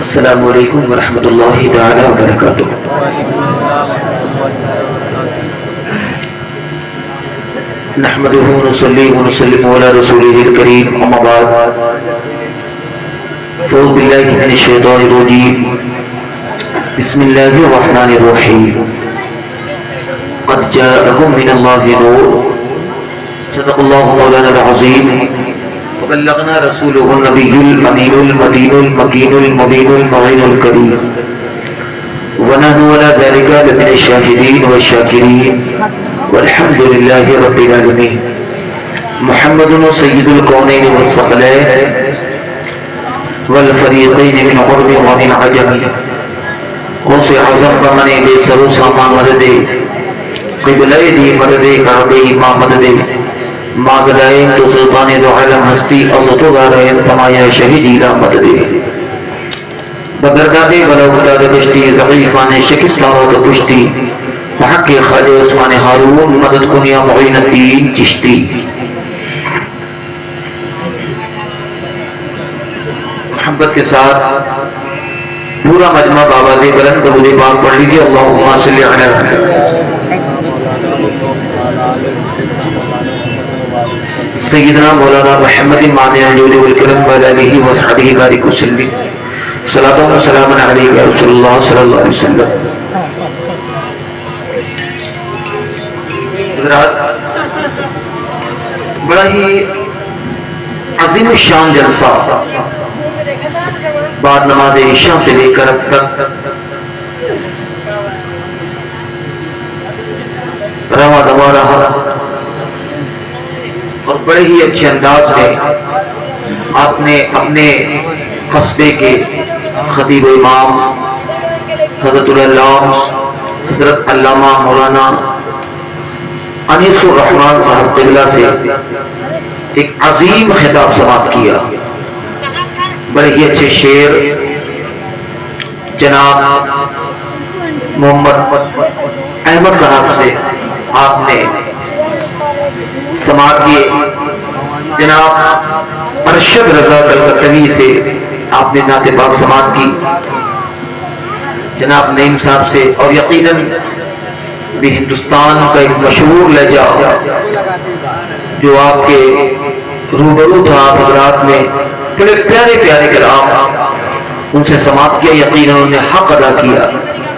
السلام علیکم ورحمۃ اللہ تعالی وبرکاتہ۔ نحمده ونصلي ونسلم على رسوله الكريم، اما بعد فاعوذ بالله من الشیطان الرجیم، بسم اللہ الرحمن الرحیم۔ قد جاءكم من الله نور، صدق الله مولانا العظیم، وبلغنا رسوله النبی الامین المدین المکین المبین المعین الکریم، ونحن على ذلك لمن الشاهدین والشاکرین، والحمد للہ رب العالمین۔ محمد سید الکونین والثقلین والفریقین من قرب ومن عجم، غوث اعظم بمن دے سرو سامان مدد، قبلہ دی مدد کعبہ ما مدد، ماغلائن تو سلطان دو عالم ہستی عزتو دارین پمایا شہیدی لا مدد، بگردادے ولا افتاد کشتی ضعیفان شکستارو تو کشتی، حق خالد عثمان ہارون مدد کنیا معین الدین چشتی۔ محبت کے ساتھ پورا مجمع بابا دے بلند درود پاک پڑھ لیجیے، اللہم صلی علی سیدنا مولانا محمد مانع الجود والکرم وآلہ وصحبہ بارک وسلم، صلاۃ و سلام علیک یا رسول اللہ صلی اللہ علیہ وسلم۔ حضرات، بڑا ہی عظیم الشان جلسہ بعد نماز عشاء سے لے کر اب تک رواں دوا رہا، اور بڑے ہی اچھے انداز میں آپ نے اپنے قصبے کے خطیب و امام حضرت اللہ حضرت علامہ مولانا انیس الرحمن صاحب قبلہ سے ایک عظیم خطاب سماعت کیا۔ بڑے ہی اچھے شعر جناب محمد احمد صاحب سے آپ نے سماعت کیے، جناب ارشد رضا کلکتوی سے آپ نے نعت پاک سماعت کی، جناب نعیم صاحب سے، اور یقیناً بھی ہندوستان کا ایک مشہور لہجہ جو آپ کے روبرو تھا آپ حضرات میں، بڑے پیارے پیارے کلام ان سے سماعت کیا، یقیناً انہوں نے حق ادا کیا،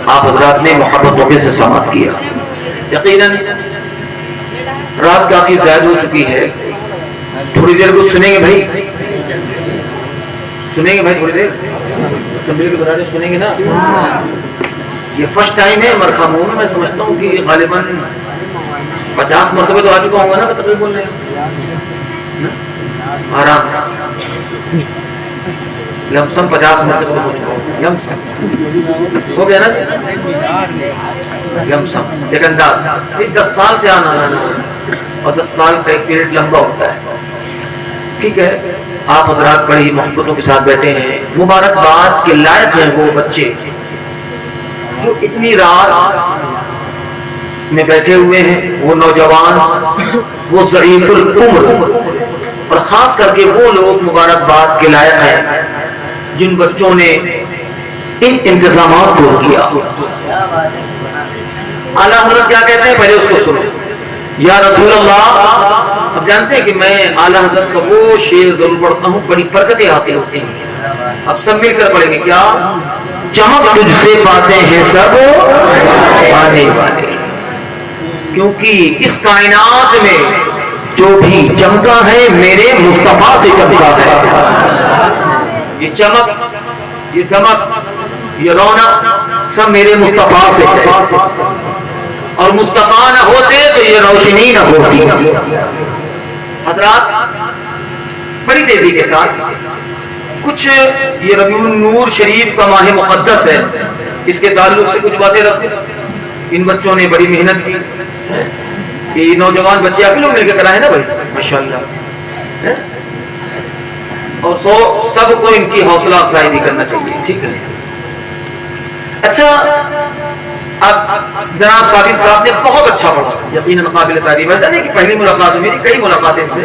آپ حضرات نے محبت موقع سے سماعت کیا۔ یقیناً رات کافی زیادہ ہو چکی ہے، تھوڑی دیر کو سنیں گے بھائی، سنیں گے بھائی تھوڑی دیر سنیں گے نا۔ یہ فرسٹ ٹائم ہے مرخاموں میں، میں سمجھتا ہوں کہ غالباً 50 مرتبہ تو آ چکا ہوں گا نا تقریباً بولنے، آرام سے لمسم 50 مرتبہ ہو چکا ہوں، لمسم ہو گیا نا لمسم ایک انداز، 10 سال سے آنا اور 10 سال کا ایک پیریڈ لمبا ہوتا ہے، ٹھیک ہے۔ آپ حضرات بڑی ہی محبتوں کے ساتھ بیٹھے ہیں، مبارکباد کے لائق ہیں وہ بچے جو اتنی رات میں بیٹھے ہوئے ہیں، وہ نوجوان، وہ ضعیف العمر، اور خاص کر کے وہ لوگ مبارکباد کے لائق ہیں جن بچوں نے ان انتظامات کو کیا۔ اعلیٰ حضرت کیا کہتے ہیں، پہلے اس کو سنو۔ یا رسول اللہ، اب جانتے ہیں کہ میں اعلیٰ حضرت کا وہ شعر ضرور پڑھتا ہوں، بڑی برکتیں حاصل ہوتی ہیں۔ اب سب مل کر پڑھیں گے، کیا چمک تجھ سے پاتے ہیں سب آنے والے، کیونکہ اس کائنات میں جو بھی چمکا ہے میرے مصطفیٰ سے چمکا ہے۔ یہ چمک، یہ دمک، یہ رونق سب میرے مصطفیٰ سے ہے، اور مصطفیٰ نہ ہوتے تو یہ روشنی نہ ہوتی۔ حضرات بڑی تیزی کے ساتھ کچھ، یہ ربیع النور شریف کا ماہ مقدس ہے، اس کے تعلق سے کچھ باتیں رکھتے۔ ان بچوں نے بڑی محنت کی، یہ نوجوان بچے آپ لوگ مل کے کرائے نا بھائی، ماشاءاللہ، اور سب کو ان کی حوصلہ افزائی بھی کرنا چاہیے، ٹھیک ہے۔ اچھا، اب جناب ثابت صاحب نے بہت اچھا پڑھا، یقیناً قابل تعریف ہے، ایسا نہیں کہ پہلی ملاقات ہوئی، میری کئی ملاقاتیں ان سے،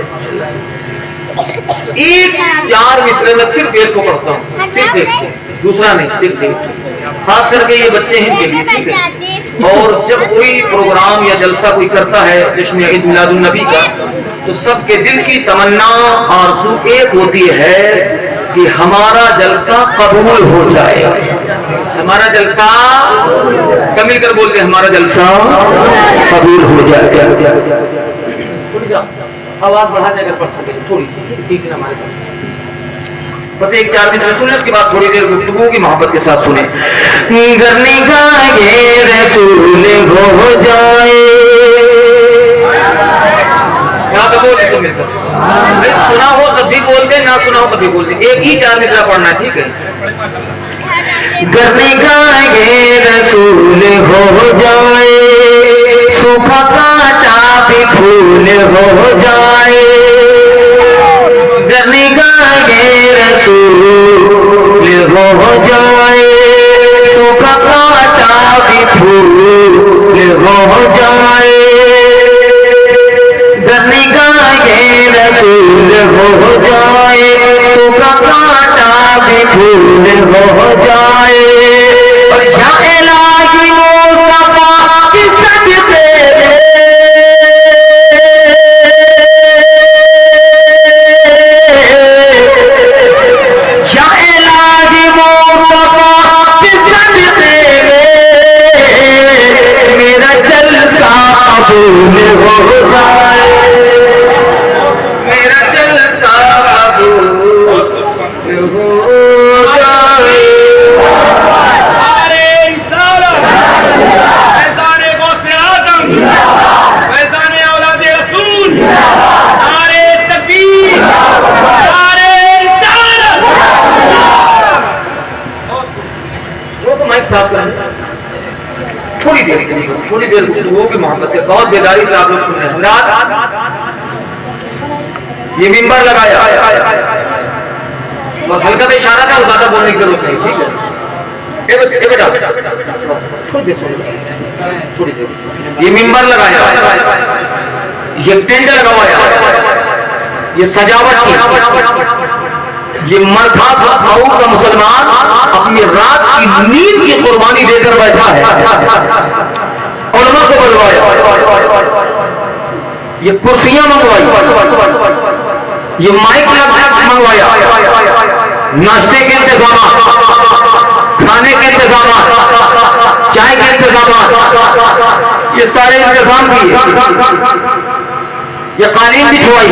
ایک 4 مصرے میں صرف ایک کو پڑھتا ہوں، صرف ایک کو، دوسرا نہیں، صرف ایک، خاص کر کے یہ بچے ہیں ان کے لیے، ٹھیک ہے؟ اور جب کوئی پروگرام یا جلسہ کوئی کرتا ہے جشن عید میلاد النبی کا، تو سب کے دل کی تمنا آرزو ایک ہوتی ہے کہ ہمارا جلسہ قبول ہو جائے، ہمارا جلسہ، سب مل کر بولتے ہیں ہمارا جلسہ قبول ہو جائے۔ آواز بڑھا دے اگر پڑھ سکے تھوڑی، ٹھیک ہے ہمارے پاس بس ایک 4 منٹ سنیں، اس کے بعد تھوڑی دیر گفتگو کی محبت کے ساتھ سنیں۔ گرنے کا یہ رسول ہو جائے، یہاں پہ بولتے تو مل کر، سنا ہو تب بھی بولتے، نہ سنا ہو تب بھی بولتے، ایک ہی 4 مصرع پڑھنا ہے، ٹھیک ہے؟ گرنے کا یہ رسول ہو جائے، سوکھا کانٹا بھی پھول ہو جائے، گرنے کا یہ رسول ہو جائے، سوکھا کانٹا بھی پھول ہو جائے، گرنے کا یہ رسول ہو جائے، سوکھا کانٹا بھی پھول ہو جائے، اور یا الہی مصطفیٰ کی صدقے میرا جلسہ قبول ہو جائے، میرا جلسہ قبول ہو جائے۔ تھوڑی دیر گفتگو کی محبت کے، بہت بیداری سے آپ لوگ سن رہے ہیں۔ یہ منبر لگایا، بس ہلکا کا اشارہ تھا، زیادہ بولنے کی ضرورت نہیں، ٹھیک ہے؟ بیٹا تھوڑی دیر، یہ منبر لگایا، یہ ٹینٹ لگوایا، یہ سجاوٹ کی، یہ مرتھا بھاؤ کا مسلمان اپنی رات کی نیند کی قربانی دے کر بیٹھا ہے، علماء کو بلوایا، یہ کرسیاں منگوائی، یہ مائک منگوایا، ناشتے کے انتظامات، کھانے کے انتظامات، چائے کے انتظامات، یہ سارے انتظام کیے، یہ قالین بچھوائی۔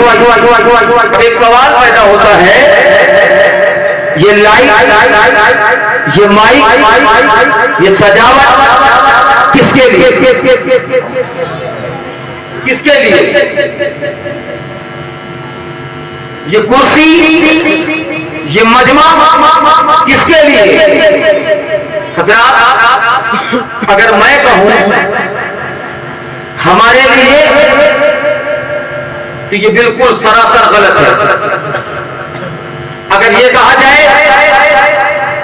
ایک سوال پیدا ہوتا ہے، یہ لائٹ، یہ مائک، یہ سجاوٹ کس کے لیے؟ کس کے لیے؟ یہ کرسی، یہ مجمع کس کے لیے؟ حضرات اگر میں کہوں ہمارے لیے تو یہ بالکل سراسر غلط ہے۔ اگر یہ کہا جائے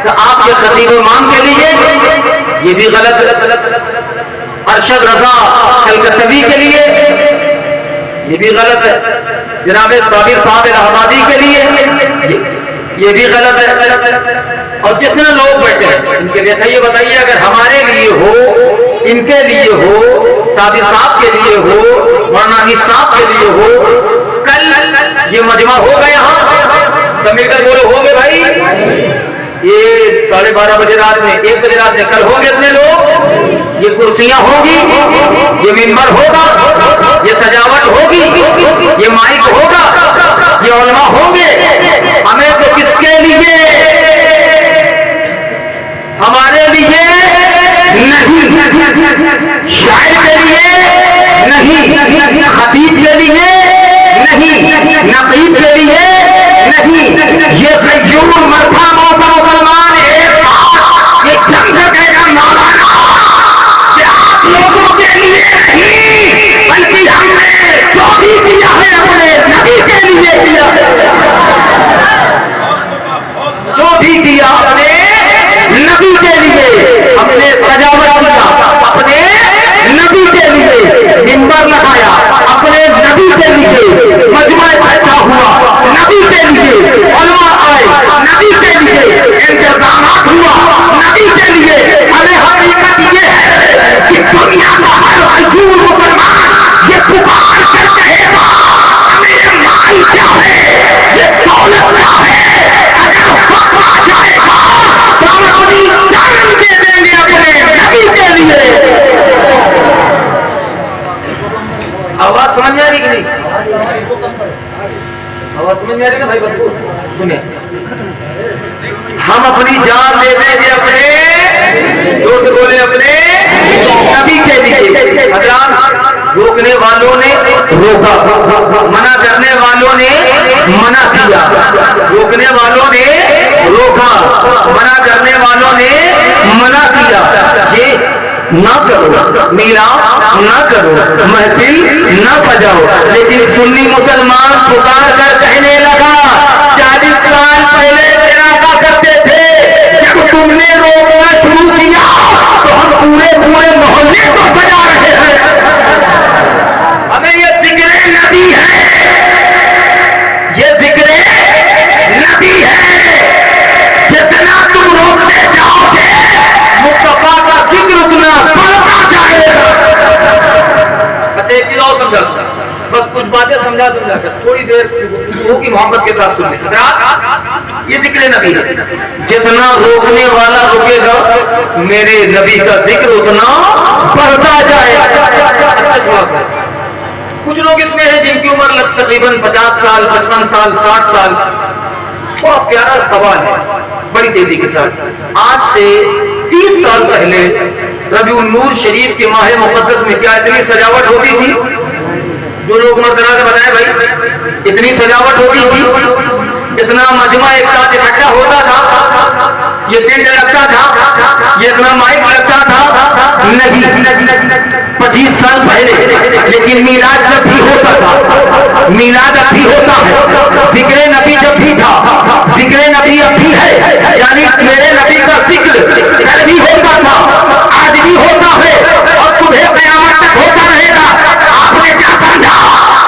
تو آپ کے خطیب امام کے لیے یہ بھی غلط ہے، ارشد رضا کلکتوی کے لیے یہ بھی غلط ہے، جناب صابر صاحب الہ آبادی کے لیے یہ بھی غلط ہے، اور جتنے لوگ بیٹھے ہیں ان کے لیے یہ بتائیے، اگر ہمارے لیے ہو، ان کے لیے ہو، صابر صاحب کے لیے ہو، مولانا صاحب کے لیے ہو، کل یہ مجمع ہوگا یہاں، سب مل کر بولو ہو گے بھائی؟ یہ 12:30 بجے رات میں، 1 بجے رات میں کل ہوں گے اتنے لوگ، یہ کرسیاں ہوں گی، یہ منبر ہوگا، یہ سجاوٹ ہوگی، یہ مائک ہوگا، یہ علماء ہوں گے، ہمیں تو کس کے لیے؟ ہمارے لیے نہیں، شاعر کے لیے نہیں، خطیب کے لیے نہیں، نقیب کے لیے نہیں، یہ قیوم مرتھا موتا مسلمان ایک بات یہ جنگ کہے گا مولانا کہ آپ لوگوں کے لیے نہیں، بلکہ ہم نے جو بھی کیا ہے اپنے نبی کے لیے کیا ہے، جو بھی کیا اپنے نبی کے لیے، ہم نے سجاوٹ کیا اپنے نبی کے لیے، منبر لگایا اپنے نبی کے لیے، مجمع بیٹھا ہوا نبی کے لیے، علماء آئے نبی کے لیے انتظامات ہوا، نبی کے لیے ہمیں حقیقت یہ ہے کہ دنیا کا ہر غیور مسلمان یہ پکار کر کہے گا ہمیں مال کیا ہے، یہ دولت کیا ہے، اگر وقت آ جائے گا تو ہم اپنی جان دے دیں گے اپنے نبی کے لیے۔ آواز سمجھ میں آ رہی کہ نہیں؟ آواز سمجھ میں آ رہی نا بھائی بتو سنیں، ہم اپنی جان دے دیں گے اپنے، زور سے بولے، اپنے نبی کے لیے۔ حضرات روکنے والوں نے روکا، منع کرنے والوں نے منع کیا، روکنے والوں نے روکا، منع کرنے والوں نے منع کیا، یہ نہ کرو، میلاد نہ کرو، محفل نہ سجاؤ، لیکن سنی مسلمان پکار کر کہنے لگا 40 سال پہلے تیراکا کرتے تھے، جب تم نے روکنا شروع کیا تو ہم پورے محلے کو سجا رہے ہیں۔ ہمیں یہ ذکر نبی ہے، یہ ذکر نبی ہے، جتنا تم روکتے جاؤ گے مصطفیٰ کا ذکر اتنا بڑھتا جائے گا۔ اچھا ایک چیز اور سمجھا، بس کچھ باتیں سمجھا کر تھوڑی دیر کی محبت کے ساتھ سنیں۔ یہ ذکر نبی ہے، جتنا روکنے والا روکے گا میرے نبی کا ذکر اتنا بڑھتا جائے گا۔ کچھ لوگ اس میں ہیں جن کی عمر تقریباً 50 سال، 55 سال، 60 سال۔ بہت پیارا سوال ہے، بڑی تیزی کے ساتھ۔ آج سے 30 سال پہلے ربیع النور شریف کے ماہ مقدس میں کیا اتنی سجاوٹ ہوتی تھی؟ جو لوگ مردنا سے بتائیں بھائی، اتنی سجاوٹ ہوتی تھی؟ اتنا مجمع ایک ساتھ اکٹھا ہوتا تھا؟ یہ ٹینٹ لگتا تھا؟ یہ اتنا مائک لگتا تھا؟ نہیں، 25 سال پہلے۔ لیکن میلاد جب بھی ہوتا تھا، میلاد اب بھی ہوتا ہے، ذکر نبی جب بھی تھا، ذکر نبی اب بھی ہے، یعنی میرے نبی کا ذکر کل بھی ہوتا تھا، آج بھی ہوتا ہے اور صبح قیامت تک ہوتا رہے گا۔ آپ نے کیا سمجھا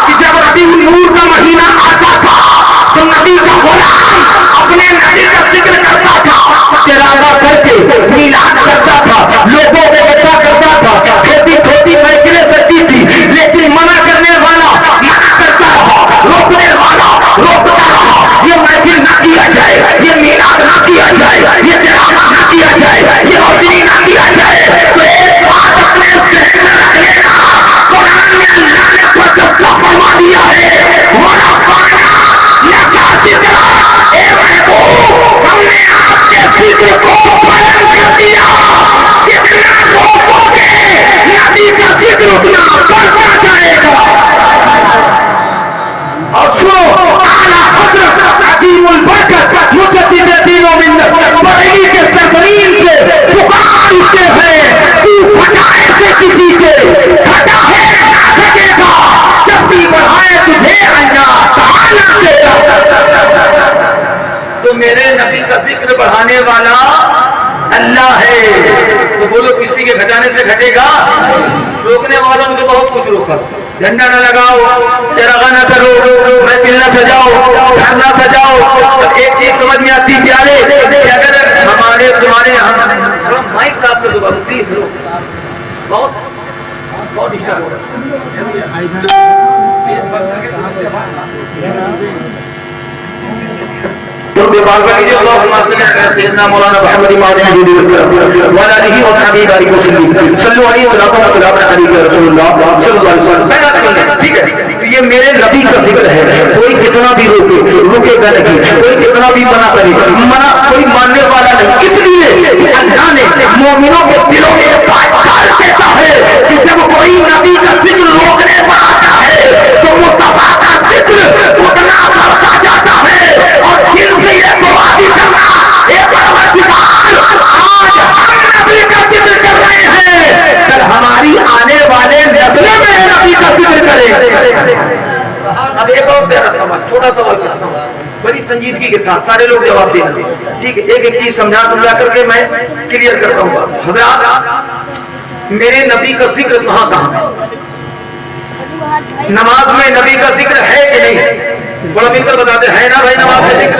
کہ جب ربیع النور کا مہینہ آتا تھا تو نبی کا غلام اپنے نبی کا ذکر کرتا تھا، چراغا کر کے میلاد کرتا تھا، لوگوں کو اکٹھا کرتا تھا، چھوٹی چھوٹی محفلیں سجتی تھی، لیکن منع کرنے والا منع کرتا رہا، روکنے والا روکتا رہا، یہ محفل نہ کیا جائے، یہ میلاد نہ کیا جائے، یہ چراغا نہ کیا جائے، یہ روشنی نہ کیا جائے۔ تو ایک بات اپنے ذہن میں رکھ لینا، قرآن میں اللہ نے فیصلہ فرما دیا ہے، وَرَفَعْنَا لَكَ ذِكْرَكَ، اے محبوب ہم نے آپ کے ذکر کو بلند کر دیا۔ جتنا روکو گے نبی کا ذکر اتنا بڑھتا جائے گا۔ اور سنو، اعلیٰ حضرت عظیم البرکت مجدد دین و ملت بریلی کے سرزمین سے پکار اٹھتے ہیں، تو ہٹائے سے کسی کے ہٹا ہے نہ سکے گا، جب بھی بڑھائے تجھے اللہ تعالیٰ تیرا۔ تو میرے نبی کا ذکر بڑھانے والا اللہ ہے، تو بولو کسی کے گھٹانے سے گھٹے گا؟ روکنے والوں نے تو بہت کچھ روکا، جھنڈا نہ لگاؤ، چراغا نہ کرو، محفل نہ سجاؤ، گھر نہ سجاؤ۔ ایک چیز سمجھ میں آتی پیارے کہ اگر ہمارے تمہارے یہاں مائک صاحب کا دبا پلیز لو، بہت بہت اشارہ ہو رہا ہے۔ سیدنا مولانا محمد وعلى آله وصحبه بارك وسلم صلوا عليه وسلم علیہ رسول اللہ صلی اللہ علیہ وسلم۔ ٹھیک ہے، یہ میرے نبی کا ذکر ہے، کوئی کتنا بھی روکے گا نہیں، کوئی کتنا بھی منع کرے، منع کوئی ماننے والا نہیں۔ اس لیے اللہ نے مومنوں کے دلوں میں بات ڈال دیتا ہے کہ جب کوئی نبی کا ذکر روکنے پر آتا ہے تو مصطفیٰ کا ذکر اتنا بڑھتا جاتا ہے، اور دل سے یہ دعا بھی کرنا، اے پروردگار آج ہم نبی کا ذکر کر رہے ہیں، کل ہماری آنے والے نسلیں میرے نبی کا ذکر کریں۔ اب ایک اور پیارا سوال، چھوٹا سوال کرتا ہوں بڑی سنجیدگی کے ساتھ، سارے لوگ جواب دیں گے، ٹھیک ہے؟ ایک ایک چیز سمجھا کر کے میں کلیئر کرتا ہوں۔ حضرات میرے نبی کا ذکر کہاں ہے؟ نماز میں نبی کا ذکر ہے کہ نہیں؟ بڑا مل کر بتاتے ہیں نا بھائی، نماز میں ذکر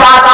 7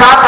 7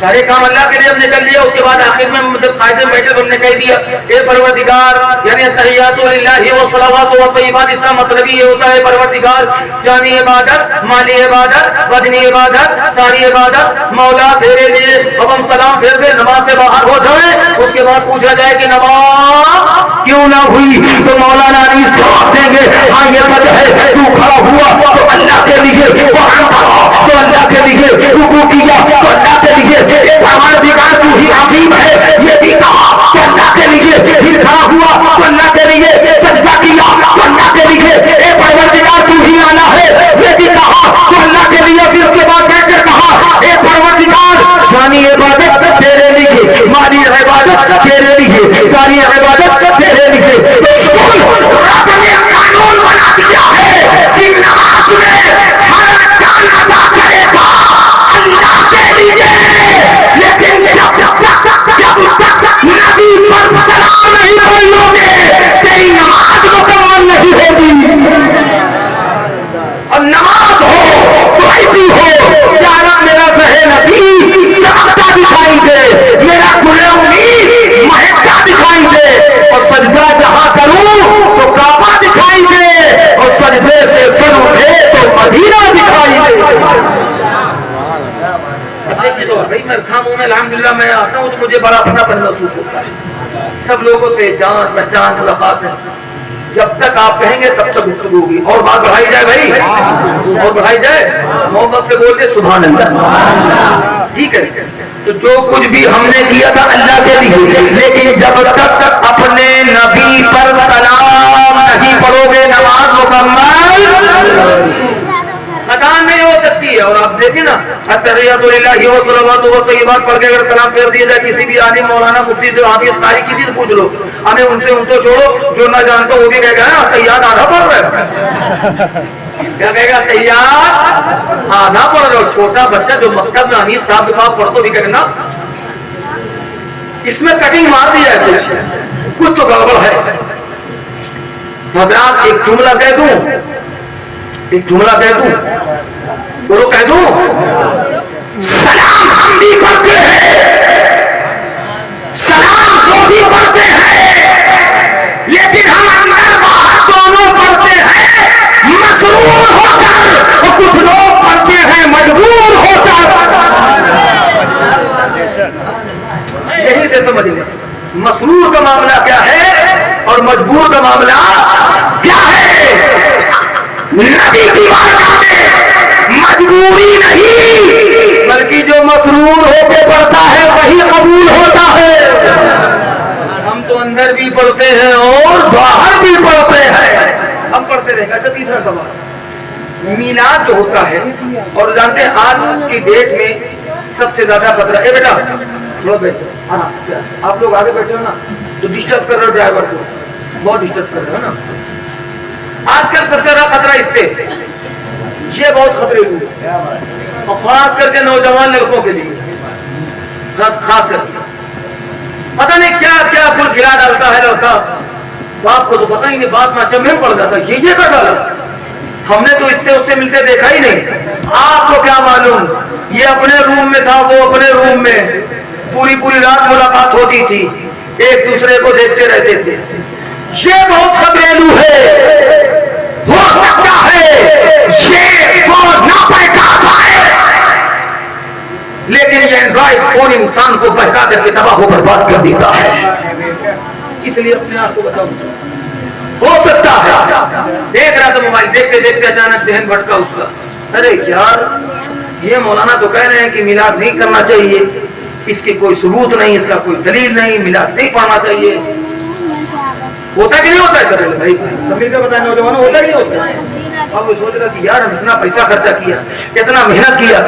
سارے کام اللہ کے لیے ہم نے کر لیا. اس کے بعد آخر میں مطلب قاعدے میں بیٹھے تو ہم نے کہہ دیا اے پروردگار, یعنی تحیات للہ و صلوات و طیبات, اس کا مطلب یہ ہوتا ہے پروردگار جانی عبادت, مالی عبادت, بدنی عبادت, ساری عبادت مولا تیرے لیے. اب ہم سلام پھیر دے نماز سے باہر ہو جائیں, اس کے بعد پوچھا جائے کہ نماز کیوں نہ ہوئی, تو مولانا علی جواب دیں گے ہاں یہ سچ ہے, تو کھڑا ہوا تو اللہ کے لیے, قرآن پڑھا تو اللہ کے لیے, رکوع کیا تو اللہ کے لیے, پروردگار تو ہی عظیم ہے یہ بھی کہا تو اللہ کے لیے, پھر کھڑا ہوا تو اللہ کے لیے, سجدہ کیا تو اللہ کے لیے, اے پروردگار تو ہی اعلیٰ ہے یہ بھی کہا تو اللہ کے لیے, پھر اس کے بعد بیٹھ کر کہا اے پروردگار جانی عبادت تیرے لیے, مالی عبادت تیرے لیے, ساری عبادت تیرے لیے. رب نے قانون بنا دیا ہے کہ نماز میں ہر جان ادا کرے گا اللہ کے لیے, لیکن جب تک نبی پر سلام نہیں بولو گے تیری نماز مکمل نہیں ہوگی. اور نماز ہو تو ایسی ہو جانا میرا سہے نصیب چمکتا دکھائی دے, میرا گلے امید مہکتا دکھائی دے, اور سجدہ جہاں کروں تو کعبہ دکھائی دے, اور سجدے سے سر اٹھے تو مدینہ دکھائی دے. اچھا تو بھائی میں خاموں میں الحمدللہ میں آتا ہوں تو مجھے بڑا اپنا پن محسوس ہوتا ہے, سب لوگوں سے جان پہچان ملاقات ہے. جب تک آپ کہیں گے تب تک گفتگو ہوگی, اور بات بڑھائی جائے بھائی, اور بڑھائی جائے, محبت سے بولتے سبحان اللہ. ٹھیک ہے, تو جو کچھ بھی ہم نے کیا تھا اللہ کے لیے, لیکن جب تک اپنے نبی پر سلام نہیں پڑھو گے نماز مکمل اذان نہیں ہو سکتی ہے. اور آپ دیکھیں نا التحیات للہ و صلوات و طیبات پڑھ کے اگر سلام پھیر دیا جائے کسی بھی عالم مولانا مفتی سے حافظ قاری کسی سے پوچھ لو, ہمیں ان سے ان کو جوڑو, جو نہ جانتا وہ بھی کہے گا نا تحیات آدھا پڑھ رہے, کیا کہے گا تحیات آدھا پڑھ رہے. چھوٹا بچہ جو مکتب میں حنیف صاحب کے پاس پڑھو بھی کہے نا اس میں کٹنگ مار دیا ہے, کچھ تو گڑبڑ ہے. حضرات ایک جملہ کہہ دوں, ایک جملہ کہہ دوں, وہ کہہ دوں, سلام ہم بھی پڑھتے ہیں, سلام وہ بھی پڑھتے ہیں, لیکن ہم اندر باہر دونوں پڑھتے ہیں مسرور ہو کر, اور کچھ لوگ پڑھتے ہیں مجبور ہو کر. یہی سے سمجھ لیں مسرور کا معاملہ کیا ہے اور مجبور کا معاملہ کیا ہے. نبی کی بارگاہ میں مجبوری نہیں بلکہ جو مسرور ہو کے پڑھتا ہے وہی قبول ہوتا ہے. ہم تو اندر بھی پڑھتے ہیں اور باہر بھی پڑھتے ہیں, ہم پڑھتے رہیں گے. اچھا تیسرا سوال, میلاد جو ہوتا ہے, اور جانتے ہیں آج کی ڈیٹ میں سب سے زیادہ خطرہ, اے بیٹا تھوڑا بیٹھو, آپ لوگ آگے بیٹھے ہو نا تو ڈسٹرب کر رہے ہو ڈرائیور کو, بہت ڈسٹرب کر رہے ہو نا. آج کل سب سے زیادہ خطرہ اس سے, یہ بہت خطرے ہوئے, اور خاص کر کے نوجوان لڑکوں کے لیے, خاص کر کے پتہ نہیں کیا کیا پھول کھلا ڈالتا ہے لڑکا, باپ کو تو پتہ ہی نہیں, بات میں چمے پڑ جاتا یہ کر ڈالا. ہم نے تو اس سے ملتے دیکھا ہی نہیں, آپ کو کیا معلوم, یہ اپنے روم میں تھا وہ اپنے روم میں, پوری رات ملاقات ہوتی تھی, ایک دوسرے کو دیکھتے رہتے تھے. یہ بہت خطرےلو ہے, ہو سکتا ہے یہ فون نہ بہکا پائے, لیکن یہ اینڈرائڈ فون انسان کو بہکا کر کے تباہ و برباد کر دیتا ہے. اس لیے اپنے آپ کو بچاؤ. ہو سکتا ہے دیکھ رہا تھا موبائل دیکھتے دیکھتے اچانک ذہن بھٹکا اس کا, ارے یار یہ مولانا تو کہہ رہے ہیں کہ میلاد نہیں کرنا چاہیے, اس کی کوئی ثبوت نہیں, اس کا کوئی دلیل نہیں, میلاد نہیں پڑھنا چاہیے. ہوتا کہ نہیں ہوتا ہے سر بھائی, سمجھ کر بتائیں نوجوانوں, ہوتا نہیں ہوتا ہے. اب وہ سوچ رہا کہ یار ہم اتنا پیسہ خرچہ کیا, اتنا محنت کیا,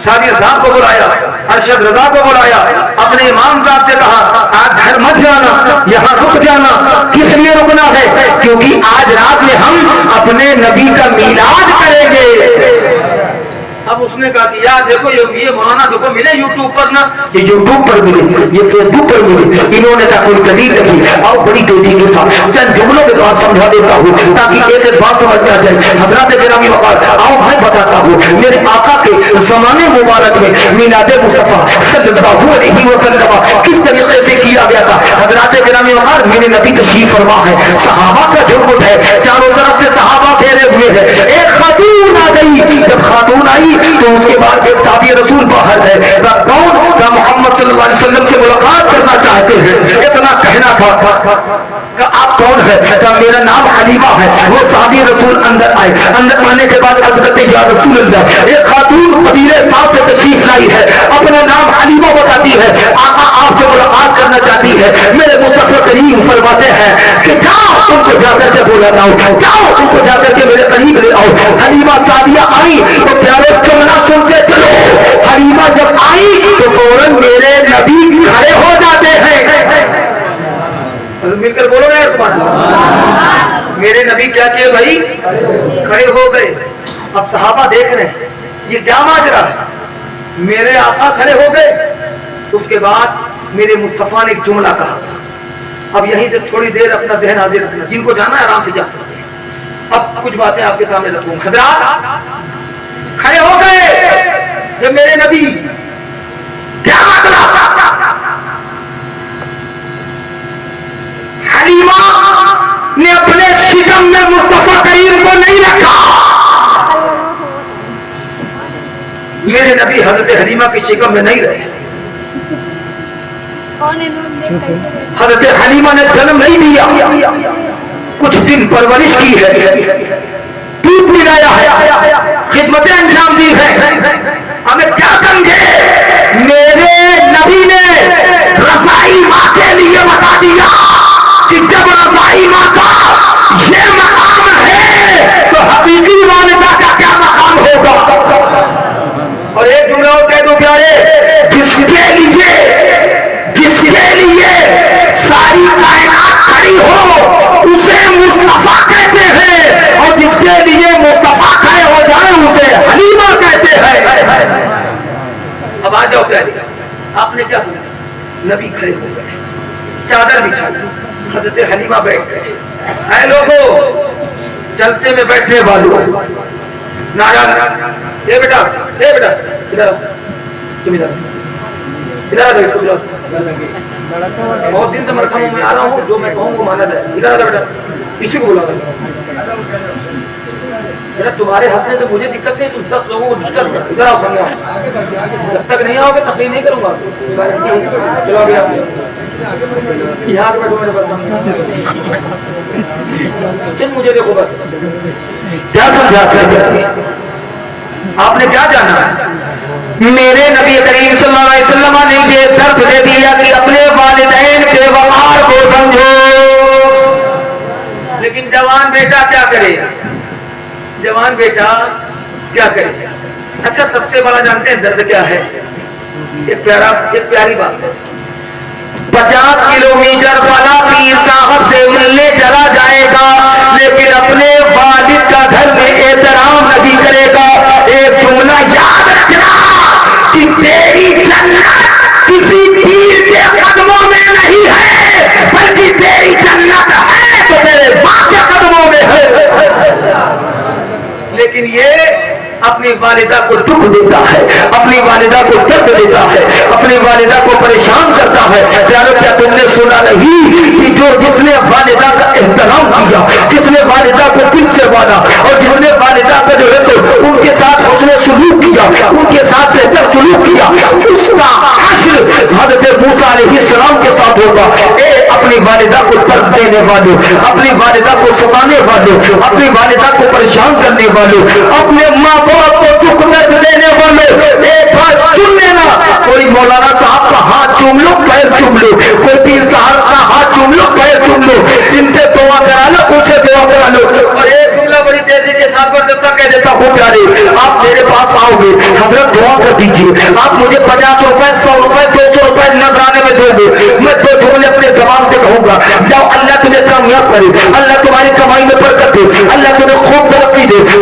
شادی صاحب کو بلایا, ارشد رضا کو بلایا, اپنے امام صاحب سے کہا آج گھر مت جانا, یہاں رک جانا. کس لیے رکنا ہے؟ کیونکہ آج رات میں ہم اپنے نبی کا میلاد کریں گے. اب اس نے کہا کہ یار دیکھو یہ مولانا دیکھو ملے یوٹیوب پر نا، یہ یوٹیوب پر ملے، یہ فیس بک پر ملے، انہوں نے کہا کوئی دلیل نہیں، اور بڑی تیزی کے ساتھ چند جملوں کے بعد سمجھا دیتا ہوں تاکہ ایک ایک بات سمجھ میں آ جائے۔ حضرات گرامی وقار، آؤ میں بتاتا ہوں میرے آقا کے زمانے مبارک میں میلاد مصطفیٰ صلی اللہ علیہ وسلم کس طریقے سے کیا گیا تھا۔ حضرات گرامی وقار، میرے نبی تشریف فرما ہے، صحابہ کا جھرمٹ ہے، چاروں طرف سے صحابہ گھیرے ہوئے ہیں، ایک خاتون آ گئی، جب خاتون آئی تو اس کے بعد ایک صحابی رسول باہر ہے، کون؟ محمد صلی اللہ علیہ وسلم سے ملاقات کرنا چاہتے ہیں، اتنا کہنا تھا کہ آپ کون ہے؟ کہ میرا نام حلیمہ ہے۔ وہ صحابی رسول اندر آئے، اندر آنے کے بعد عرض کرتے یا رسول اللہ، ایک خاتون قبیلے ساتھ سے تشریف لائی ہے، اپنا نام حلیمہ بتاتی ہے، آقا آپ سے ملاقات کرنا چاہتی ہے۔ میرے مصطفیٰ کریم فرماتے ہیں کہ جاؤ تم کو جا کر کے بولا لاؤ، جاؤ تم کو جا کر کے میرے قریب لے آؤ۔ حلیمہ سعدیہ آئی تو پیارے جملہ سن کے چلو، حلیمہ جب آئی تو فوراً میرے نبی کھڑے ہو جاتے ہیں۔ مل کر بولو نا سبحان اللہ۔ میرے نبی کیا کیے بھائی؟ کھڑے ہو گئے۔ اب صحابہ دیکھ رہے ہیں یہ کیا ماجرا ہے، میرے آقا کھڑے ہو گئے، اس کے بعد میرے مصطفیٰ نے ایک جملہ کہا۔ اب یہیں سے تھوڑی دیر اپنا ذہن حاضر رکھنا، جن کو جانا ہے آرام سے جا سکتے ہیں۔ اب کچھ باتیں آپ کے سامنے رکھوں۔ حضرات کھڑے ہو گئے جب میرے نبی، کیا مطلب؟ حلیمہ نے اپنے شکم میں مصطفیٰ کریم کو نہیں رکھا۔ میرے نبی حضرت حلیمہ کی شکم میں نہیں رہے، حضرت حلیمہ نے جنم نہیں دیا، کچھ دن پرورش کی ہے، دودھ پلایا ہے، خدمتیں انجام دی ہے۔ ہمیں کیا سمجھے؟ میرے نبی نے رضائی ماں کے لیے بتا دیا کہ جب رضائی ماں کا یہ مقام ہے تو حقیقی والدہ کا کیا مقام ہوگا۔ اور ایک جملہ اور کہہ دو پیارے، جس کے لیے ساری کائنات کھڑی ہو اسے مصطفیٰ کہتے ہیں، اور جس کے لیے مصطفیٰ کھڑے ہو جائے اسے حلیمہ کہتے ہیں۔ اب آ جاؤ پیارے، آپ نے کیا سنا؟ نبی کھڑے ہو گئے، چادر بچھائی، حضرت حلیمہ بیٹھ گئے۔ اے لوگو، جلسے میں بیٹھنے والوں، نعرہ اے بیٹا ادھر آؤ، تم ادھر آ بیٹھو، بہت دن سے مرکزوں میں آ رہا ہوں، جو میں کہوں گا مانا جائے۔ ادھر آ بیٹا، اسی کو بلا بیٹا، تمہارے حق میں تو مجھے دقت نہیں، تم 10 لوگوں کو ڈسٹرب کر۔ ادھر آؤ، سامنے آؤ، جب تک نہیں آؤ گے تقریر نہیں کروں گا۔ چلو گیا یہاں بیٹھو میرے پاس، مجھے دیکھو بس کیا سمجھا، آپ نے کیا جانا ہے؟ میرے نبی کریم صلی اللہ علیہ وسلم نے یہ درس دے دیا کہ اپنے والدین کے وقار کو سمجھو۔ لیکن جوان بیٹا کیا کرے؟ جوان بیٹا کیا کرے؟ اچھا سب سے بڑا جانتے ہیں درد کیا ہے؟ ایک پیاری بات ہے، 50 کلومیٹر فلاں پیر صاحب سے ملنے چلا جائے گا لیکن اپنے والد کا گھر میں احترام نہیں کرے گا۔ ایک جملہ یاد رکھنا کہ تیری جنت کسی پیر کے قدموں میں نہیں ہے، بلکہ تیری جنت ہے تو تیرے باپ کے قدموں میں ہے۔ لیکن یہ اپنی والدہ کو دکھ دیتا ہے، اپنی والدہ کو درد دیتا ہے، اپنی والدہ کو پریشان کرتا ہے۔ پیارو کیا تم نے سنا نہیں کہ جس نے والدہ کا احترام کیا، جس نے والدہ کو دل سے مانا، اور جس نے والدہ کا جو ہے تو ان کے ساتھ حسن سلوک کیا، ان کے ساتھ بہتر سلوک کیا، اس کا حشر حضرت موسیٰ علیہ السلام کے ساتھ ہوگا۔ اے اپنی والدہ کو درد دینے والوں، اپنی والدہ کو ستانے والوں، اپنی والدہ کو پریشان کرنے والوں، اپنے ماں باپ کو دکھ درد دینے والوں، ایک بار چن لینا۔ کوئی مولانا صاحب کا ہاتھ چوم لو، پیر چوم لو، کوئی پیر صاحب کا ہاتھ چوم لو، پیر چوم لو، ان سے دعا کرا لو، ان سے دعا کرا لو۔ اور ایک جملہ بڑی تیزی کے ساتھ کہہ دیتا ہوں پیارے، آپ میرے پاس آؤ گے، حضرت دعا کر دیجیے، آپ مجھے 50 روپے 100 روپے 200 روپے نذرانے میں دو گے، میں 2 جملے اپنے زبان سے کہوں گا، جاؤ اللہ تمہیں کامیاب کرے، اللہ تمہاری کمائی میں برکت دے، اللہ تمہیں خوب ترقی دے،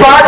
5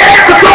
1-2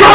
2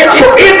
101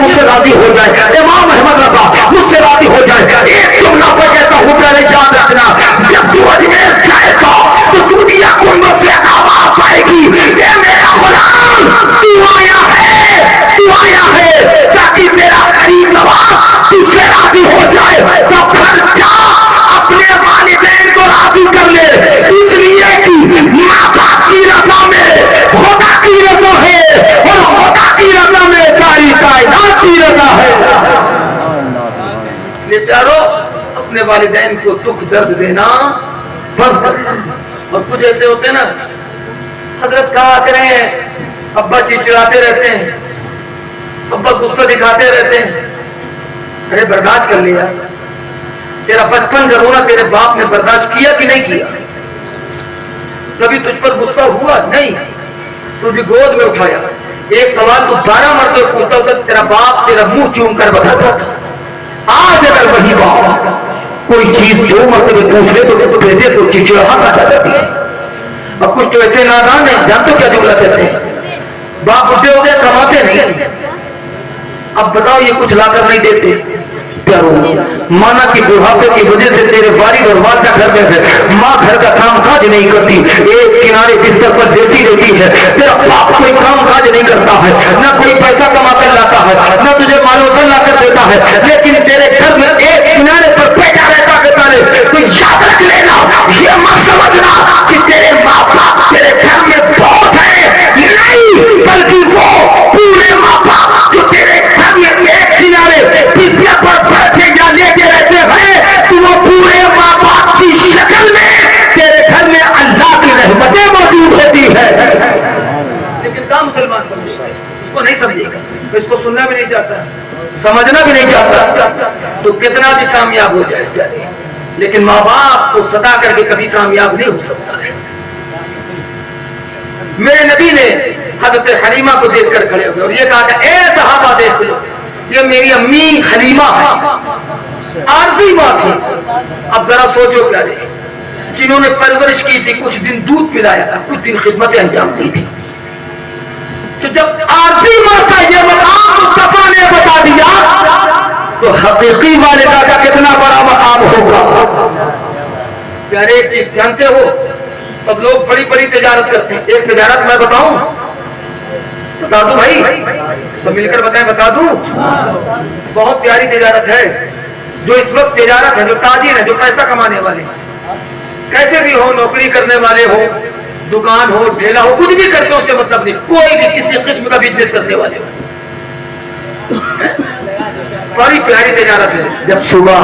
مجھ سے راضی ہو جائے، امام احمد رضا مجھ سے راضی ہو جائے. ایک جملہ پہ کہتا ہوں پہلے یاد رکھنا، جب تو اجمیر جائے گا تو دنیا کو اندر سے آواز آئے گی، اے میرا غلام تو آیا ہے تاکہ تیرا قریب نواز تجھ سے راضی ہو جائے. تو پھر جا اپنے والدین کو راضی کر لے، اس لیے کہ ماں باپ کی رضا میں خدا کی رضا ہے، اور خدا کی رضا میں ساری کائنات کی رضا ہے. یہ پیارو اپنے والدین کو دکھ درد دینا بند کر. اور کچھ ایسے ہوتے ہیں نا، حضرت کہا کریں ابا چڑچڑاتے رہتے ہیں، ابا غصہ دکھاتے رہتے ہیں. ارے برداشت کر لیا، تیرا بچپن کا رونا تیرے باپ نے برداشت کیا کہ نہیں کیا؟ کبھی تجھ پر غصہ ہوا نہیں؟ تجھے گود میں اٹھایا، ایک سوال تو 12 مرتبہ پوچھتا ہوتا، تیرا باپ تیرا منہ چوم کر بتاتا تھا. آج اگر وہی باپ کوئی چیز 2 مرتبہ پوچھ لے تو دے دے تو چچڑاہٹ آ جاتی ہے. اب کچھ تو ایسے نادان ہیں، جانتے کیا جملہ کہتے ہیں؟ باپ بڈھے ہو گئے کماتے نہیں، اب بتاؤ یہ کچھ لا کر نہیں دیتے. پیارو مانا کہ بڑھاپے کی وجہ سے تیرے والد اور والدہ گھر میں ہے، ماں گھر کا کام کاج نہیں کرتی، ایک کنارے بستر پر لیٹی رہتی ہے. تیرا باپ کوئی کام کاج نہیں کرتا ہے، نہ کوئی پیسہ کما کر لاتا ہے، نہ تجھے مال و دولت لا کر دیتا ہے، لیکن تیرے گھر میں ایک کنارے پر بیٹھا رہتا ہے. تو یاد رکھ لینا، یہ مت سمجھنا کہ تیرے ماں باپ تیرے گھر میں بہت ہے، نہیں، بلکہ وہ پورے ماں باپ جو تیرے گھر میں ایک کنارے بستر پر بیٹھے یا لیٹے رہتے ہیں، تو وہ پورے ماں باپ کی شکل میں تیرے گھر میں اللہ کی رحمتیں موجود ہوتی ہے. لیکن کیا مسلمان سمجھتا ہے؟ اس کو نہیں سمجھے گا، اس کو سننا بھی نہیں چاہتا، سمجھنا بھی نہیں چاہتا، تو کتنا بھی کامیاب ہو جائے. لیکن ماں باپ کو ستا کر کے کبھی کامیاب نہیں ہو سکتا ہے. میرے نبی نے حضرت حلیمہ کو دیکھ کر کھڑے ہو گئے اور یہ کہا کہ اے صحابہ دیکھ لو، یہ میری امی حلیمہ ہے، عارضی ماں تھی. اب ذرا سوچو پیارے، جنہوں نے پرورش کی تھی، کچھ دن دودھ پلایا تھا، کچھ دن خدمتیں انجام دی تھی. تو جب عارضی ماں کا یہ مقام مصطفیٰ نے بتا دیا تو حقیقی والدہ کا کتنا بڑا مقام ہوگا. پیارے ایک چیز جانتے ہو، سب لوگ بڑی بڑی تجارت کرتے ہیں. ایک تجارت میں بتاؤں، بتا دوں بھائی، سب مل کر بتائیں، بتا دوں. بہت پیاری تجارت ہے جو اس وقت تجارت ہے، جو تاجر ہے، جو پیسہ کمانے والے، کیسے بھی ہو، نوکری کرنے والے ہو، دکان ہو، ٹھیلا ہو، کچھ بھی کرتے ہو، اس سے مطلب نہیں، کوئی بھی کسی قسم کا بزنس کرنے والے ہو، بڑی پیاری تجارت ہے. جب صبح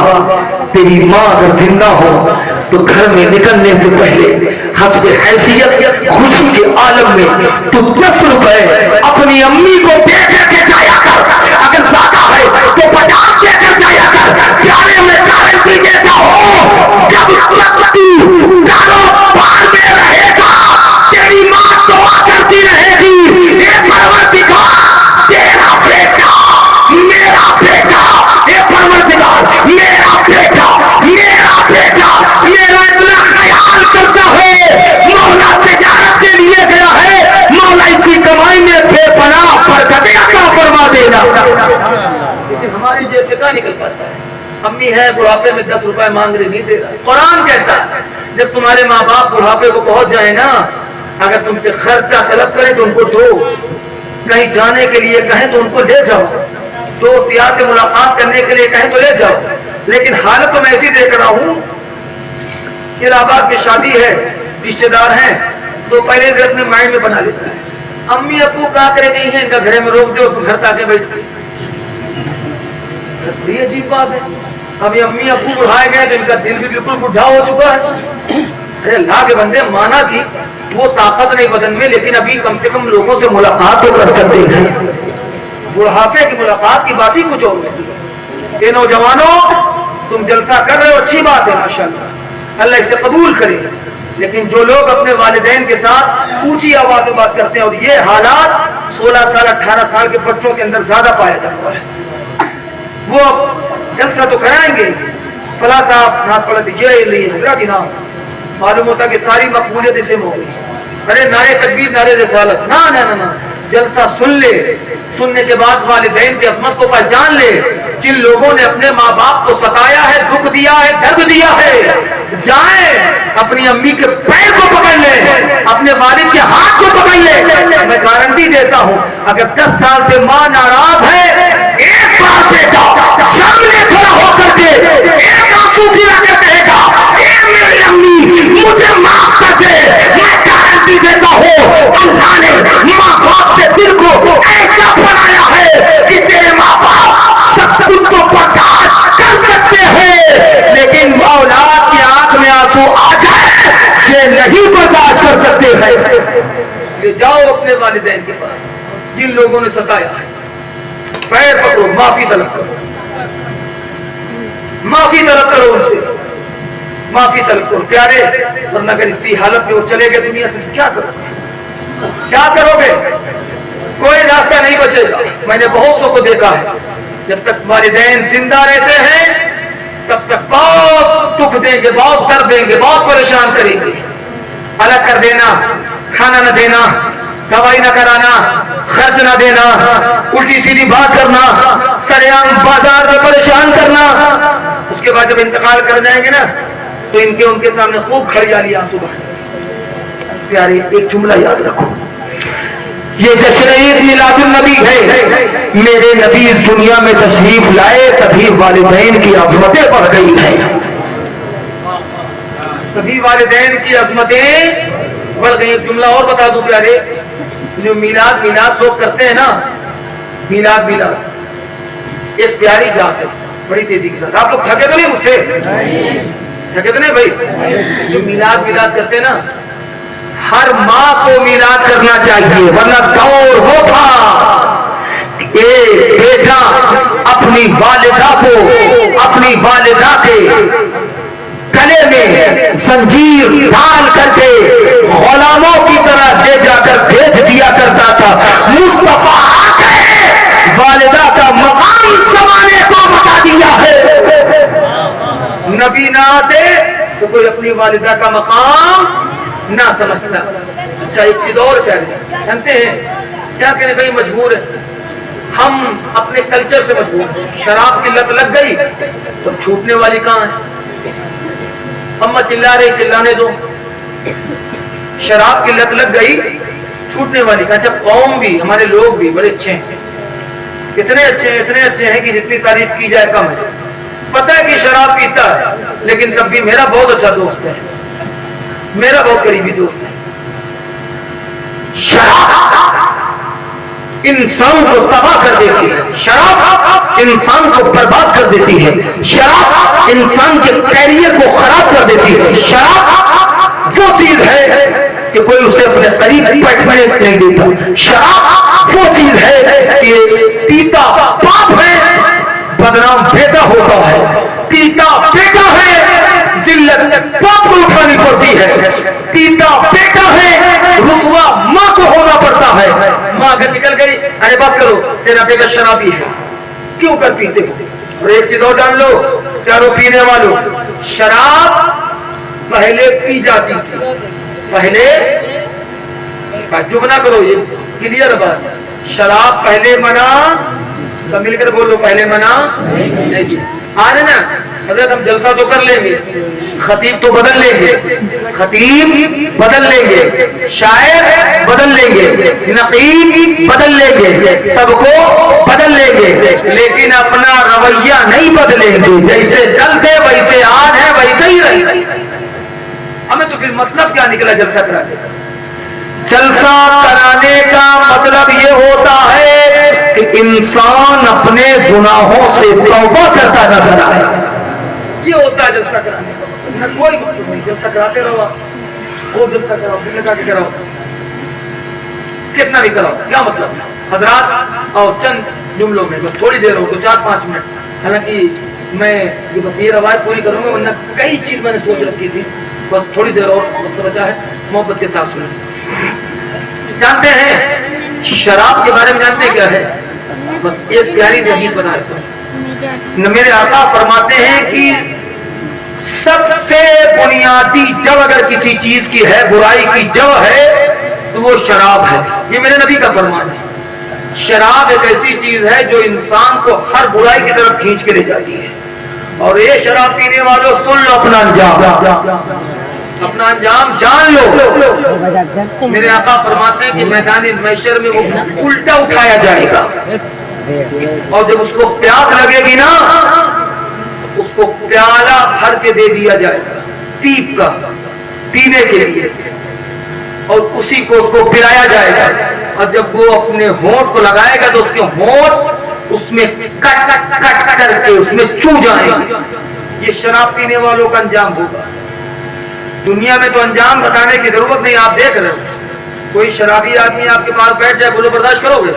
تیری ماں اگر زندہ ہو تو گھر میں نکلنے سے پہلے حسب حیثیت خوشی کے عالم میں تو 10 روپے اپنی امی کو دے کر کے جایا کر. اگر زیادہ ہے تو 50 دے کر جایا کر. پیارے میں گارنٹی دیتا ہوں، جب تک تو کاروبار میں رہے گا تیری ماں دعا کرتی رہے گی، اے پروردگار تیرا بیٹا، میرا بیٹا، اے پروردگار میرا بیٹا، میرا بیٹا میرا اتنا خیال کرتا ہے. مولا تجارت کے لیے گیا ہے، مولا اس کی کمائی میں بے پناہ برکتیں عطا فرما دینا. لیکن ہماری جیب سے کہاں نکل پاتا ہے؟ امی ہے بڑھاپے میں 10 روپے مانگ رہی، نہیں دے رہا. قرآن کہتا ہے جب تمہارے ماں باپ بڑھاپے کو پہنچ جائے نا، اگر تم سے خرچہ طلب کریں تو ان کو دو، کہیں جانے کے لیے کہیں تو ان کو لے جاؤ، دوست یار سے ملاقات کرنے کے لیے کہیں تو لے جاؤ. لیکن حالت تو میں ایسی دیکھ رہا ہوں، الہ آباد میں شادی ہے، رشتے دار ہیں، تو پہلے سے اپنے مائنڈ میں بنا لیتا ہے امی ابو کہا کرے نہیں ہے، ان کا گھر میں روک دو، گھر تک بیٹھ گئے. یہ عجیب بات ہے. اب یہ امی ابو بڑھائے گئے تو ان کا دل بھی بالکل بڈھا ہو چکا ہے. ارے اللہ کے بندے، مانا کہ وہ طاقت نہیں بدن میں، لیکن ابھی کم سے کم لوگوں سے ملاقات تو کر سکتے ہیں. بڑھاپے کی ملاقات کی بات ہی کچھ اور ہے. یہ نوجوانوں تم جلسہ کر رہے ہو، اچھی بات ہے ماشاءاللہ، اللہ اسے قبول کرے. لیکن جو لوگ اپنے والدین کے ساتھ اونچی آواز میں بات کرتے ہیں، اور یہ حالات 16 سال 18 سال کے بچوں کے اندر زیادہ پایا جاتا ہے. وہ جلسہ تو کرائیں گے، فلاں صاحب نہ پڑھ دیجیے حضرت نام، معلوم ہوتا کہ ساری مقبولیت اسے میں ہو گئی. ارے نعرے تکبیر، نعرے رسالت، نہ جلسہ سن لے، سننے کے بعد والدین کی عظمت کو پہچان لے. جن لوگوں نے اپنے ماں باپ کو ستایا ہے، دکھ دیا ہے، درد دیا ہے، جائیں اپنی امی کے پیر کو پکڑ لیں، اپنے والد کے ہاتھ کو پکڑ لیں. میں گارنٹی دیتا ہوں اگر 10 سال سے ماں ناراض ہے، ایک بار بیٹا سامنے کھڑا ہو کر کے ایک آنسو گرا کر کہے گا اے میری امی مجھے معاف کر دے. میں گارنٹی دیتا ہوں اللہ نے ماں باپ کے دل کو ایسا بنایا ہے کہ تیرے ماں باپ سب کچھ کو برداشت کر سکتے ہیں، لیکن اولاد کی آنکھ میں آنسو آ جائے یہ نہیں برداشت کر سکتے ہیں. جاؤ اپنے والدین کے پاس جن لوگوں نے ستایا ہے، پیر پکڑو، معافی طلب کرو، معافی طلب کرو ان سے، معافی طلب کرو پیارے. ورنہ اگر اسی حالت میں وہ چلے گئے دنیا سے کیا کرو، کیا کرو گے؟ کوئی راستہ نہیں بچے گا. میں نے بہت سو کو دیکھا ہے جب تک والدین زندہ رہتے ہیں تب تک بہت دکھ دیں گے، بہت درد دیں گے، بہت پریشان کریں گے. الگ کر دینا، کھانا نہ دینا، دوائی نہ کرانا، خرچ نہ دینا، الٹی سیدھی بات کرنا، سریعام بازار میں پریشان کرنا. اس کے بعد جب انتقال کر جائیں گے نا تو ان کے سامنے خوب کھڑیالی آنسو بہائیں. پیارے ایک جملہ یاد رکھو، یہ جشن عید میلاد النبی ہے. میرے نبی اس دنیا میں تشریف لائے تبھی والدین کی عظمتیں بڑھ گئی ہیں، تبھی والدین کی عظمتیں بڑھ گئی. ایک جملہ اور بتا دوں پیارے، جو میلاد لوگ کرتے ہیں نا، میلاد ایک پیاری بات ہے، بڑی تیزی کے ساتھ. آپ لوگ تھکے تو نہیں مجھ سے؟ تھکے تو نہیں بھائی؟ جو میلاد کرتے ہیں نا، ہر ماں کو میلاد کرنا چاہیے، ورنہ دور وہ تھا کہ بیٹا اپنی والدہ کو اپنی والدہ کے گلے میں زنجیر ڈال کر کے غلاموں کی طرح لے جا کر بھیج دیا کرتا تھا. مصطفیٰ آ گئے، والدہ کا مقام زمانے کو بتا دیا ہے. نبی نہ آتے تو کوئی اپنی والدہ کا مقام نہ سمجھتا. اچھا ایک چیز اور جانتے ہیں کیا کہنے بھائی مجبور ہے، ہم اپنے کلچر سے مجبور ہیں. شراب کی لت لگ گئی تو چھوٹنے والی کہاں ہے؟ اما چلا رہی، چلانے دو. شراب کی لت لگ گئی، چھوٹنے والی کہاں؟ اچھا قوم بھی، ہمارے لوگ بھی بڑے اچھے ہیں، کتنے اچھے ہیں، اتنے اچھے ہیں کہ جتنی تعریف کی جائے کم ہے. پتہ ہے کہ شراب پیتا ہے لیکن تب بھی میرا بہت اچھا دوست ہے، میرا بہت قریبی دوست ہے. شراب انسان کو تباہ کر دیتی ہے، شراب انسان کو برباد کر دیتی ہے، شراب انسان کے کیریئر کو خراب کر دیتی ہے. شراب وہ چیز ہے کہ کوئی اسے اپنے قریب بیٹھنے نہیں دیتا. شراب وہ چیز ہے کہ پیتا باپ ہے، بدنام بیٹا ہوتا ہے. پیتا بیٹا ہے، ذلت باپ کو اٹھانی پڑتی ہے. پیتا بیٹا ہے، رسوا ماں کو ہونا پڑتا ہے. ماں اگر نکل گئی، ارے بس کرو تیرا بیٹا شرابی ہے، کیوں کر پیتے ہو؟ اور ایک چیز اور جان لو چاروں پینے والوں، شراب پہلے پی جاتی تھی، پہلے چپ نہ کرو، یہ کلیئر بات. شراب پہلے منع، سب مل کر بولو، پہلے منع نہیں جی. آج نا حضرت ہم جلسہ تو کر لیں گے، خطیب تو بدل لیں گے، خطیب بدل لیں گے، شاعر بدل لیں گے، نقیب بدل لیں گے، سب کو بدل لیں گے، لیکن اپنا رویہ نہیں بدلیں گے. جیسے جل تھے ویسے آج ہے ویسے ہی رہے. ہمیں تو پھر مطلب کیا نکلا جلسہ کرانے کا؟ جلسہ کرانے کا مطلب یہ ہوتا ہے کہ انسان اپنے گناہوں سے توبہ کرتا نظر آئے. یہ ہوتا ہے جلسہ کرانے کا. کوئی مطلب نہیں، جلسہ کراتے رہو، خوب جلسہ کراؤ، دل لگا کے کراؤ، کتنا بھی کراؤ، کیا مطلب؟ حضرات اور چند جملوں میں بس تھوڑی دیر ہو تو 4-5 منٹ. حالانکہ میں یہ بس یہ روایت پوری کروں گا، ورنہ کئی چیز میں نے سوچ رکھی تھی. بس تھوڑی دیر اور وقت بچا ہے، محبت کے ساتھ سنیں. جانتے ہیں شراب کے بارے میں جانتے کیا ہے؟ بس ایک پیاری سی حدیث بتا دیتا ہوں. میرے آقا فرماتے ہیں کہ سب سے بنیادی جڑ اگر کسی چیز کی ہے، برائی کی جڑ ہے تو وہ شراب ہے. یہ میرے نبی کا فرمان ہے. شراب ایک ایسی چیز ہے جو انسان کو ہر برائی کی طرف کھینچ کے لے جاتی ہے. اور یہ شراب پینے والوں سن لو اپنا انجام جان لو. میرے آقا فرماتے ہیں کہ میدان محشر میں وہ الٹا اٹھایا جائے گا اور جب اس کو پیاس لگے گی نا اس کو پیالہ بھر کے دے دیا جائے گا پیپ کا پینے کے لیے اور اسی کو اس کو پلایا جائے گا. اور جب وہ اپنے ہونٹ کو لگائے گا تو اس کے ہونٹ اس میں کٹ کر کے اس میں چو جائیں گے. یہ شراب پینے والوں کا انجام ہوگا. دنیا میں تو انجام بتانے کی ضرورت نہیں. آپ دیکھ رہے ہو کوئی شرابی آدمی آپ کے پاس بیٹھ جائے بولو برداشت کرو گے؟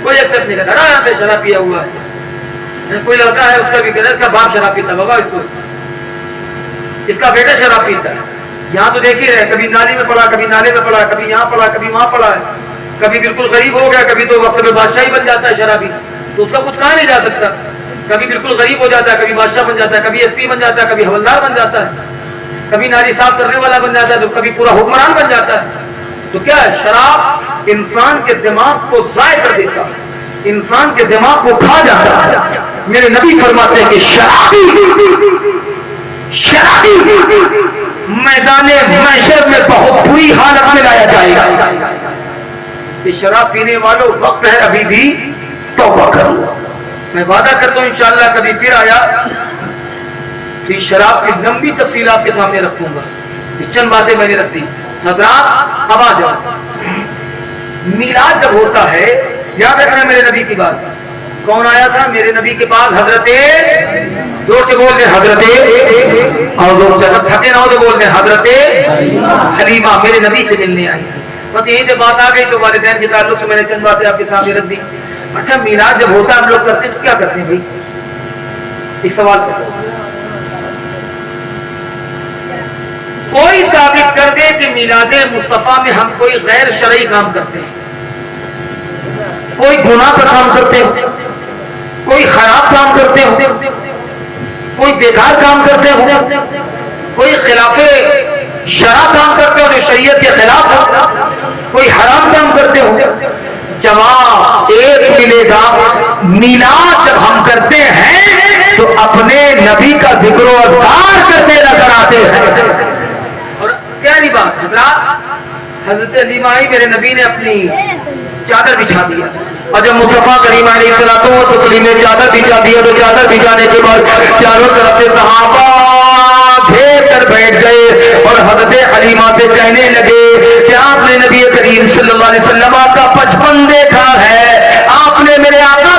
کوئی ایکسپٹ نہیں کرتا. یہاں پہ شراب پیا ہوا ہے. کوئی لڑکا ہے اس کا بھی کہتا ہے اس کا باپ شراب پیتا ہوگا اس کا بیٹا شراب پیتا ہے. یہاں تو دیکھ ہی رہے کبھی نالی میں پڑا کبھی نالے میں پڑا کبھی یہاں پڑا کبھی وہاں پڑا ہے. کبھی بالکل غریب ہو گیا کبھی تو وقت میں بادشاہ ہی بن جاتا ہے شرابی. تو اس کا کچھ کہا نہیں جا سکتا. کبھی بالکل غریب ہو جاتا ہے کبھی بادشاہ بن جاتا ہے کبھی ایس پی بن جاتا ہے کبھی حوالدار بن جاتا ہے کبھی نالی صاف کرنے والا بن جاتا ہے تو کبھی پورا حکمران بن جاتا ہے. تو کیا ہے شراب انسان کے دماغ کو ضائع کر دیتا ہے. انسان کے دماغ کو کھا جاتا ہے. میرے نبی فرماتے ہیں کہ شرابی میدان محشر میں بہت بری حالت میں لایا جائے گا. کہ شراب پینے والوں وقت ہے ابھی بھی توبہ کرو. میں وعدہ کرتا ہوں انشاءاللہ کبھی پھر آیا کہ شراب کی لمبی تفصیل آپ کے سامنے رکھوں گا. چند باتیں میں نے رکھ دی. حضرات اب آ جاؤ. میلاد جب ہوتا ہے یاد رکھنا میرے نبی کی بات. کون آیا تھا میرے نبی کے پاس؟ حضرت زور سے بول دیں حضرت اور لوگ جب تھکے نہ ہو تو بول دیں حضرت حلیمہ میرے نبی سے ملنے آئی. بس یہیں سے بات آ گئی تو والدین کے تعلق سے میں نے چند باتیں آپ کے سامنے رکھ دی. اچھا میلاد جب ہوتا ہم لوگ کرتے ہیں تو کیا کرتے ہیں بھائی؟ ایک سوال کرتے ہیں. کوئی ثابت کر دے کہ میلاد مصطفیٰ میں ہم کوئی غیر شرعی کام کرتے ہیں, کوئی گناہ کا کام کرتے ہو, کوئی خراب کام کرتے ہو, کوئی بیکار کام کرتے ہو, کوئی خلاف شرع کام کرتے ہو جو شریعت کے خلاف ہو, کوئی حرام کام کرتے ہو. جواب ایک ملے گا, میلاد جب ہم کرتے ہیں تو اپنے نبی کا ذکر و اذکار کرتے نظر آتے ہیں. اور پیاری بات حضرات, حضرت علیمہ آئی, میرے نبی نے اپنی چادر بچھا دیا اور جب مصطفیٰ کریم علیہ الصلوۃ والتسلیم نے چادر بچھا دیا تو چادر بچھانے کے بعد چاروں طرف سے صحابہ گھیر کر بیٹھ گئے اور حضرت حلیمہ سے کہنے لگے کہ آپ نے نبی کریم صلی اللہ علیہ وسلم کا بچپن دیکھا ہے, آپ نے میرے آقا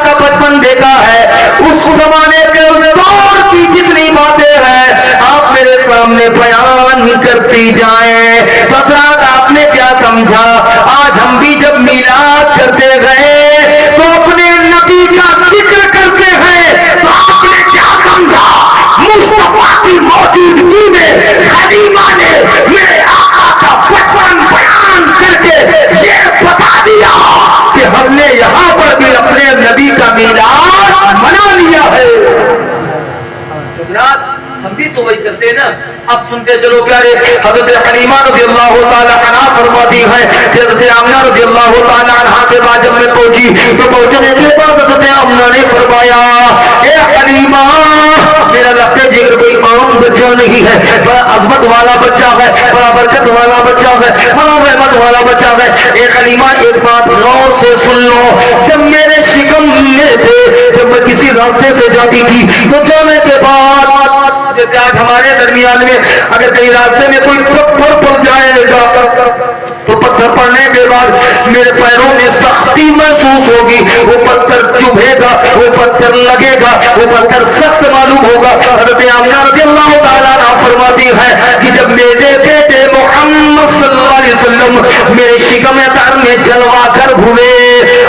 کا بچپن دیکھا ہے, اس زمانے کے اس دور کی جتنی باتیں ہیں آپ میرے سامنے بیان کرتی جائیں. حضرات آپ نے کیا سمجھا؟ آج ہم بھی جب میلاد کرتے گئے تو اپنے نبی کا ذکر کرتے ہیں تو آپ نے کیا سمجھا؟ مصطفیٰ کی موجودگی میں حلیمہ نے میرے آقا کا بچپن بیان کر کے یہ بتا دیا کہ ہم نے یہاں پر بھی اپنے نبی کا میلاد منا لیا ہے. ہم بھی تو وہی کرتے ہیں نا. اب سنتے چلو پیارے, حضرت حلیمہ رضی اللہ تعالی عنہا فرماتی ہے کہ حضرت آمنہ رضی اللہ تعالی عنہا کے بعد جب میں پہنچی تو پہنچنے کے بعد حضرت آمنہ نے فرمایا اے حلیمہ میرا لفظ ذکر کوئی عام بچہ نہیں ہے, بڑا عظمت والا بچہ ہے, بڑا برکت والا بچہ ہے, بڑا رحمت والا بچہ ہے. اے حلیمہ ایک بات غور سے سن لو, جب میرے شکم میں تھے, جب میں کسی راستے سے جاتی تھی تو جانے کے بعد جیسے آج ہمارے درمیان میں اگر کہیں راستے میں کوئی پتھر پڑ جائے گا تو پتھر پڑنے کے بعد میرے پیروں میں سختی محسوس ہوگی, وہ پتھر چبھے گا, وہ پتھر لگے گا, وہ پتھر سخت معلوم ہوگا. حضرت آمنہ رضی اللہ تعالیٰ عنہ فرماتی ہے کہ جب میرے بیٹے محمد صلی اللہ علیہ وسلم میرے شکم تر میں جلوا کر ہوئے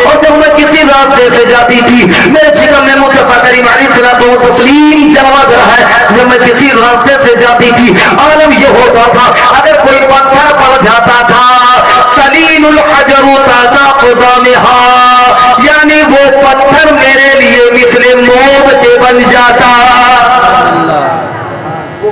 اور جب میں کسی راستے سے جاتی تھی میرے شکم میں مصطفیٰ کریم علیہ الصلوۃ والتسلیم جلوا کر ہے, جب میں کسی راستے سے جاتی تھی عالم یہ ہوتا تھا اگر کوئی پتھر پڑ جاتا تھا سلیم الحجر تازہ قدامها, یعنی وہ پتھر میرے لیے مثل موت کے بن جاتا, وہ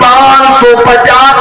550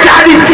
40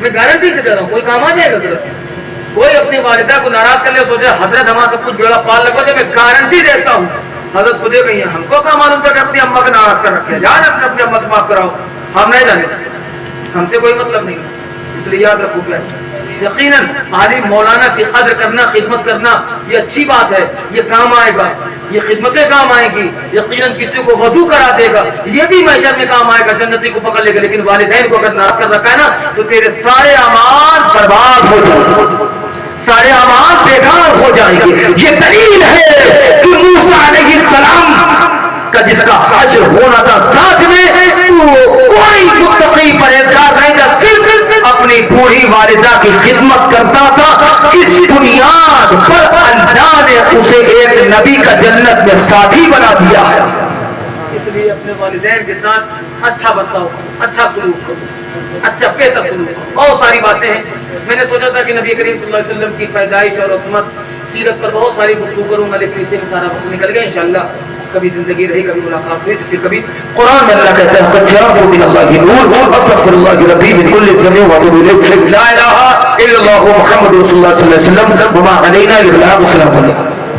میں گارنٹی سے کہہ رہا ہوں کوئی کام آ جائے گا ضرورت کوئی اپنی والدہ کو ناراض کر لے سوچے حضرت ہمارا سب کچھ بیڑا پال لگو میں گارنٹی دیتا ہوں حضرت خود کہیں ہم کو کیا معلوم تھا کہ اپنی اما کو ناراض کر رکھے جان اپنی اما سے معاف کراؤ ہم نہیں جانے ہم سے کوئی مطلب نہیں اس لیے یاد رکھو گیا یقیناً عالم مولانا کی قدر کرنا خدمت کرنا یہ اچھی بات ہے یہ کام آئے گا یہ خدمتیں کام آئیں گی یقیناً کسی کو وضو کرا دے گا یہ بھی معیشت میں کام آئے گا جنتی کو پکڑ لے گا لیکن والدین کو اگر ناراض کر رکھا ہے نا تو تیرے سارے اعمال برباد ہو جائیں گے سارے اعمال بیکار ہو جائیں گے یہ دلیل ہے کہ موسیٰ علیہ السلام کا جس کا حشر ہونا تھا ساتھ میں کوئی متقی پرہیزگار نہیں تھا صرف اپنی بوڑھی والدہ کی خدمت کرتا تھا اس بنیاد پر اللہ نے اسے ایک نبی کا جنت میں ساتھی بنا دیا ہے اس لیے اپنے والدین کے ساتھ اچھا برتاؤ اچھا سلوک کرو اچھا بہتر سلوک بہت ساری باتیں ہیں میں نے سوچا تھا کہ نبی کریم صلی اللہ علیہ وسلم کی پیدائش اور عصمت سیرت پر بہت ساری گفتگو کروں گا لیکن اس سے سارا وقت نکل گیا انشاءاللہ کبھی زندگی رہی کبھی ملاقات ہوئی تو پھر کبھی قرآن میں اللہ کہتا ہے قد جاءکم من اللہ نور استغفر اللہ ربی من کل ذنب واتوب الیہ لا الہ الا اللہ محمد رسول اللہ صلی اللہ علیہ وسلم وما علینا الا البلاغ السلام علیکم